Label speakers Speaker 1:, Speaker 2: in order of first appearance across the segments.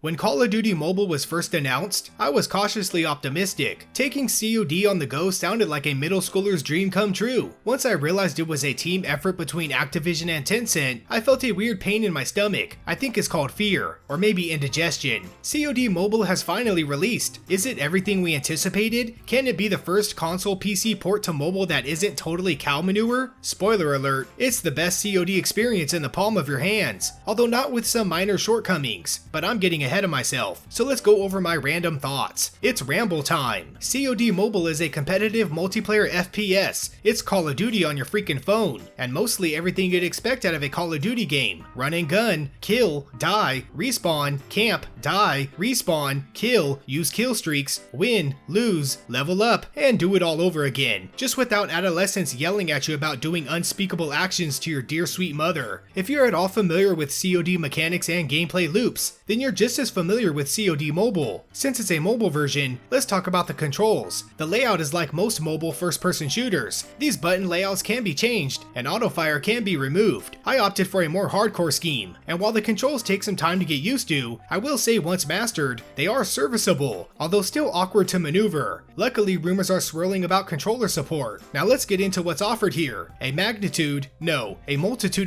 Speaker 1: When Call of Duty Mobile was first announced, I was cautiously optimistic. Taking COD on the go sounded like a middle schooler's dream come true. Once I realized it was a team effort between Activision and Tencent, I felt a weird pain in my stomach. I think it's called fear, or maybe indigestion. COD Mobile has finally released. Is it everything we anticipated? Can it be the first console PC port to mobile that isn't totally cow manure? Spoiler alert, it's the best COD experience in the palm of your hands, although not with some minor shortcomings, but I'm getting ahead of myself, so let's go over my random thoughts. It's Ramble time. COD Mobile is a competitive multiplayer FPS. It's Call of Duty on your freaking phone, and mostly everything you'd expect out of a Call of Duty game. Run and gun, kill, die, respawn, camp, die, respawn, kill, use kill streaks, win, lose, level up, and do it all over again, just without adolescents yelling at you about doing unspeakable actions to your dear sweet mother. If you're at all familiar with COD mechanics and gameplay loops, then you're just as familiar with COD Mobile. Since it's a mobile version, let's talk about the controls. The layout is like most mobile first-person shooters. These button layouts can be changed, and autofire can be removed. I opted for a more hardcore scheme, and while the controls take some time to get used to, I will say once mastered, they are serviceable, although still awkward to maneuver. Luckily, rumors are swirling about controller support. Now let's get into what's offered here. A multitude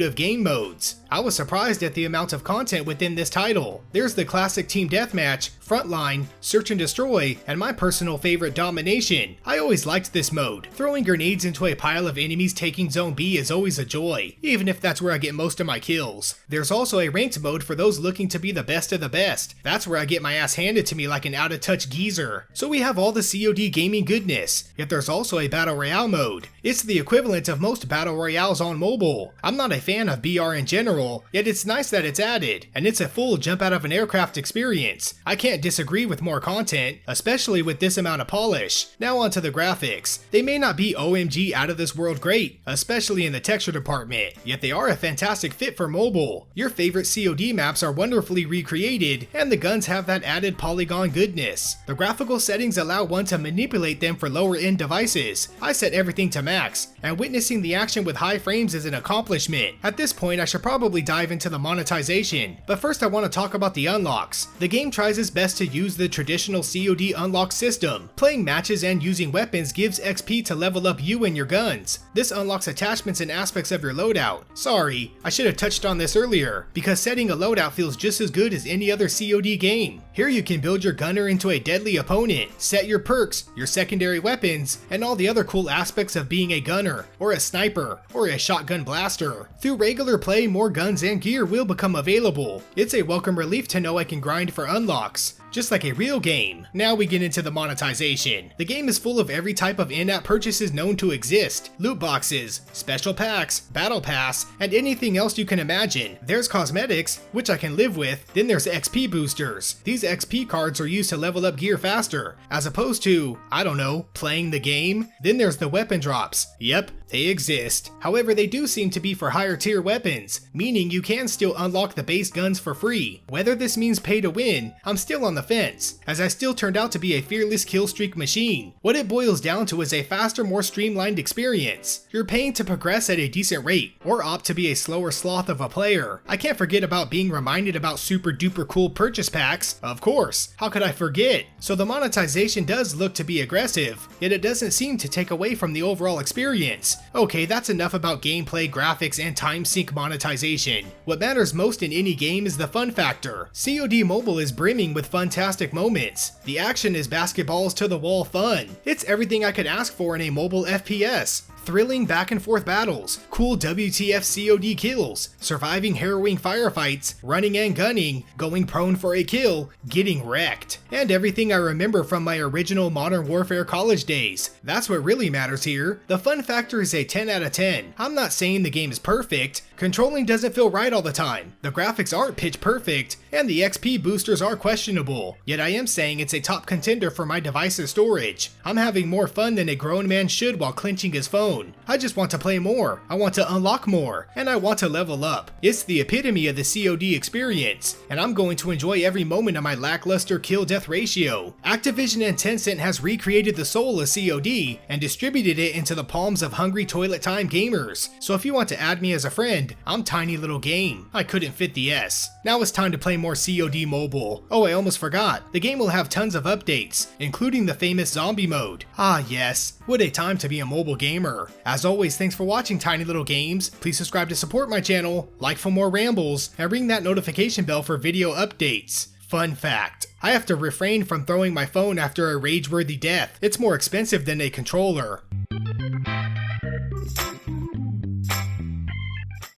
Speaker 1: of game modes. I was surprised at the amount of content within this title. There's the classic team deathmatch, frontline, search and destroy, and my personal favorite, domination. I always liked this mode. Throwing grenades into a pile of enemies taking zone B is always a joy, even if that's where I get most of my kills. There's also a ranked mode for those looking to be the best of the best. That's where I get my ass handed to me like an out-of-touch geezer. So we have all the COD gaming goodness. Yet there's also a battle royale mode. It's the equivalent of most battle royales on mobile. I'm not a fan of BR in general, yet it's nice that it's added, and it's a full jump out of an aircraft experience. I can't disagree with more content, especially with this amount of polish. Now onto the graphics. They may not be OMG out of this world great, especially in the texture department, yet they are a fantastic fit for mobile. Your favorite COD maps are wonderfully recreated, and the guns have that added polygon goodness. The graphical settings allow one to manipulate them for lower end devices. I set everything to max, and witnessing the action with high frames is an accomplishment. At this point, I should probably dive into the monetization, but first I want to talk about the unlocks. The game tries its best to use the traditional COD unlock system. Playing matches and using weapons gives XP to level up you and your guns. This unlocks attachments and aspects of your loadout. Sorry, I should have touched on this earlier, because setting a loadout feels just as good as any other COD game. Here you can build your gunner into a deadly opponent, set your perks, your secondary weapons, and all the other cool aspects of being a gunner, or a sniper, or a shotgun blaster. Through regular play, more guns and gear will become available. It's a welcome relief to know I can grind for unlocks, just like a real game. Now we get into the monetization. The game is full of every type of in-app purchases known to exist. Loot boxes, special packs, battle pass, and anything else you can imagine. There's cosmetics, which I can live with. Then there's XP boosters. These XP cards are used to level up gear faster, as opposed to, I don't know, playing the game. Then there's the weapon drops. Yep, they exist. However, they do seem to be for higher tier weapons, meaning you can still unlock the base guns for free. Whether this means pay to win, I'm still on the fence, as I still turned out to be a fearless killstreak machine. What it boils down to is a faster, more streamlined experience. You're paying to progress at a decent rate, or opt to be a slower sloth of a player. I can't forget about being reminded about super duper cool purchase packs. Of course, how could I forget? So the monetization does look to be aggressive, yet it doesn't seem to take away from the overall experience. Okay, that's enough about gameplay, graphics, and time sync monetization. What matters most in any game is the fun factor. COD Mobile is brimming with fantastic moments. The action is basketballs to the wall fun. It's everything I could ask for in a mobile FPS. Thrilling back and forth battles, cool WTF COD kills, surviving harrowing firefights, running and gunning, going prone for a kill, getting wrecked, and everything I remember from my original Modern Warfare college days. That's what really matters here. The fun factor is a 10 out of 10. I'm not saying the game is perfect. Controlling doesn't feel right all the time. The graphics aren't pitch perfect, and the XP boosters are questionable. Yet I am saying it's a top contender for my device's storage. I'm having more fun than a grown man should while clenching his phone. phone. I just want to play more, I want to unlock more, and I want to level up. It's the epitome of the COD experience, and I'm going to enjoy every moment of my lackluster kill-death ratio. Activision and Tencent has recreated the soul of COD and distributed it into the palms of hungry toilet time gamers. So if you want to add me as a friend, I'm Tiny Little Game. I couldn't fit the S. Now it's time to play more COD Mobile. Oh, I almost forgot. The game will have tons of updates, including the famous zombie mode. Ah yes, what a time to be a mobile gamer. As always, thanks for watching Tiny Little Games. Please subscribe to support my channel, like for more rambles, and ring that notification bell for video updates. Fun fact, I have to refrain from throwing my phone after a rage-worthy death. It's more expensive than a controller.